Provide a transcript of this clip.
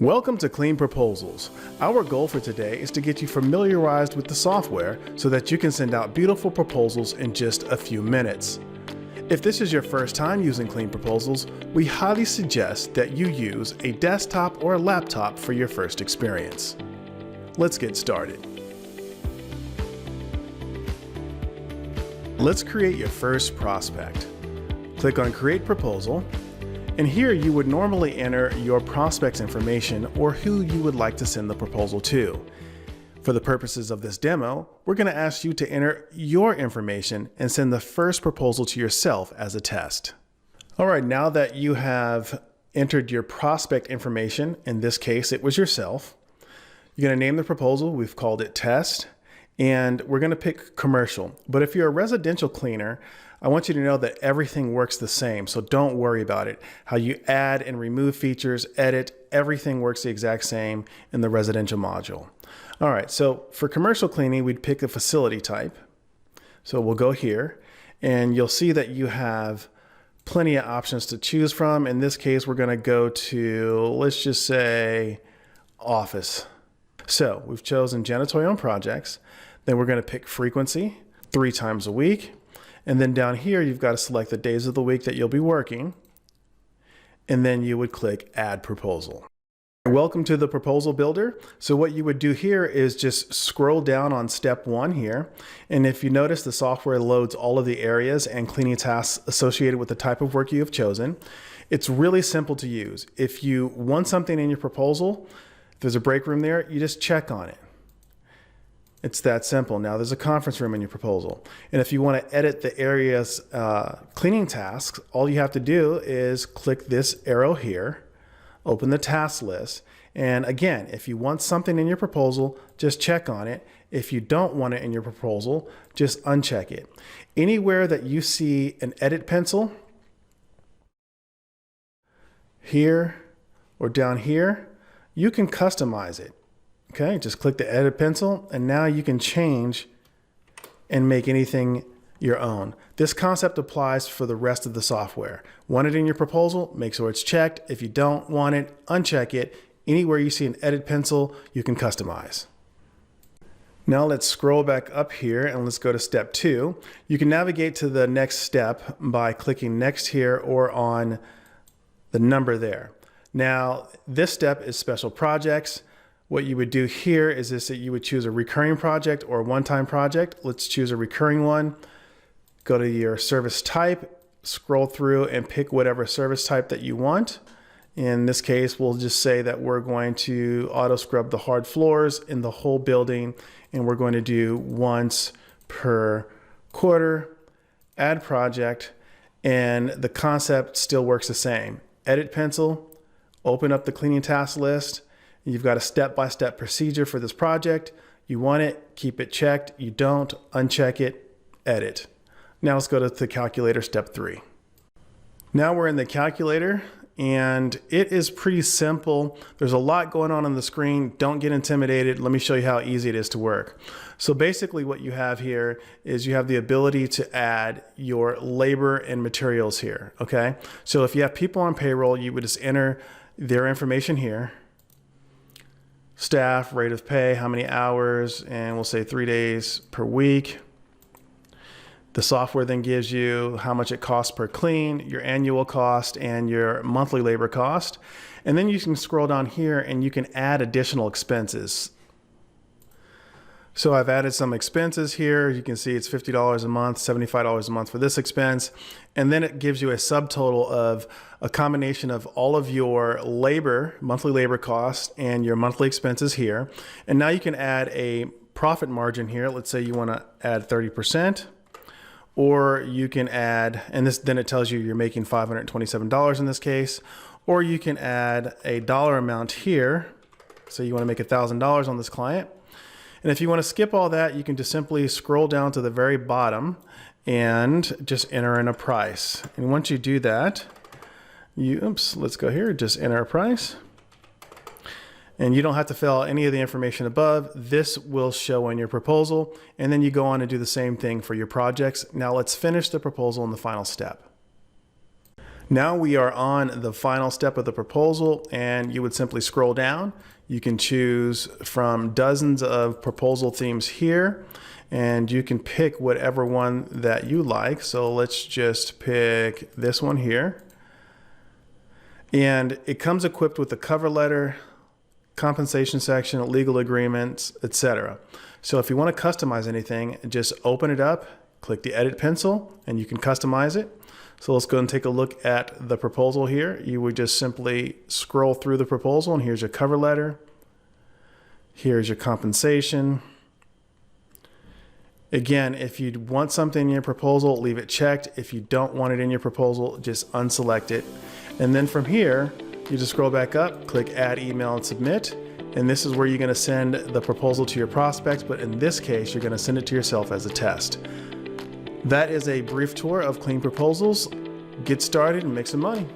Welcome to Clean Proposals. Our goal for today is to get you familiarized with the software so that you can send out beautiful proposals in just a few minutes. If this is your first time using Clean Proposals, we highly suggest that you use a desktop or a laptop for your first experience. Let's get started. Let's create your first prospect. Click on Create Proposal. And here you would normally enter your prospect's information or who you would like to send the proposal to. For the purposes of this demo, we're going to ask you to enter your information and send the first proposal to yourself as a test. All right, now that you have entered your prospect information, in this case it was yourself, you're going to name the proposal. We've called it Test, and we're going to pick Commercial. But if you're a residential cleaner, I want you to know that everything works the same, so don't worry about it. How you add and remove features, edit, everything works the exact same in the residential module. All right, so for commercial cleaning, we'd pick a facility type. So we'll go here, and you'll see that you have plenty of options to choose from. In this case, we're gonna go to, let's just say, office. So we've chosen janitorial and projects. Then we're gonna pick frequency, 3 times a week. And then down here, you've got to select the days of the week that you'll be working. And then you would click Add Proposal. Welcome to the Proposal Builder. So what you would do here is just scroll down on step 1 here. And if you notice, the software loads all of the areas and cleaning tasks associated with the type of work you have chosen. It's really simple to use. If you want something in your proposal, if there's a break room there, you just check on it. It's that simple. Now there's a conference room in your proposal. And if you want to edit the area's cleaning tasks, all you have to do is click this arrow here, open the task list. And again, if you want something in your proposal, just check on it. If you don't want it in your proposal, just uncheck it. Anywhere that you see an edit pencil, here or down here, you can customize it. Okay, just click the edit pencil, and now you can change and make anything your own. This concept applies for the rest of the software. Want it in your proposal? Make sure it's checked. If you don't want it, uncheck it. Anywhere you see an edit pencil, you can customize. Now let's scroll back up here and let's go to step 2. You can navigate to the next step by clicking next here or on the number there. Now, this step is special projects. What you would do here is that you would choose a recurring project or a one-time project. Let's choose a recurring one. Go to your service type, scroll through and pick whatever service type that you want. In this case, we'll just say that we're going to auto scrub the hard floors in the whole building, and we're going to do once per quarter, add project, and the concept still works the same. Edit pencil, open up the cleaning task list. You've got a step-by-step procedure for this project. You want it, keep it checked. You don't, uncheck it, edit. Now let's go to the calculator, step 3. Now we're in the calculator, and it is pretty simple. There's a lot going on the screen. Don't get intimidated. Let me show you how easy it is to work. So basically what you have here is you have the ability to add your labor and materials here, okay? So if you have people on payroll, you would just enter their information here. Staff, rate of pay, how many hours, and we'll say 3 days per week. The software then gives you how much it costs per clean, your annual cost, and your monthly labor cost. And then you can scroll down here and you can add additional expenses. So I've added some expenses here. You can see it's $50 a month, $75 a month for this expense. And then it gives you a subtotal of a combination of all of your labor, monthly labor costs, and your monthly expenses here. And now you can add a profit margin here. Let's say you want to add 30%, or you can add, and this then it tells you you're making $527 in this case, or you can add a dollar amount here. So you want to make $1,000 on this client. And if you want to skip all that, you can just simply scroll down to the very bottom and just enter in a price. And once you do that, let's go here, just enter a price. And you don't have to fill out any of the information above. This will show in your proposal. And then you go on and do the same thing for your projects. Now let's finish the proposal in the final step. Now we are on the final step of the proposal, and you would simply scroll down. You can choose from dozens of proposal themes here, and you can pick whatever one that you like. So let's just pick this one here. And it comes equipped with a cover letter, compensation section, legal agreements, etc. So if you want to customize anything, just open it up, click the edit pencil, and you can customize it. So let's go and take a look at the proposal here. You would just simply scroll through the proposal, and here's your cover letter. Here's your compensation. Again, if you want something in your proposal, leave it checked. If you don't want it in your proposal, just unselect it. And then from here, you just scroll back up, click add email and submit. And this is where you're going to send the proposal to your prospects, but in this case, you're going to send it to yourself as a test. That is a brief tour of Clean Proposals. Get started and make some money.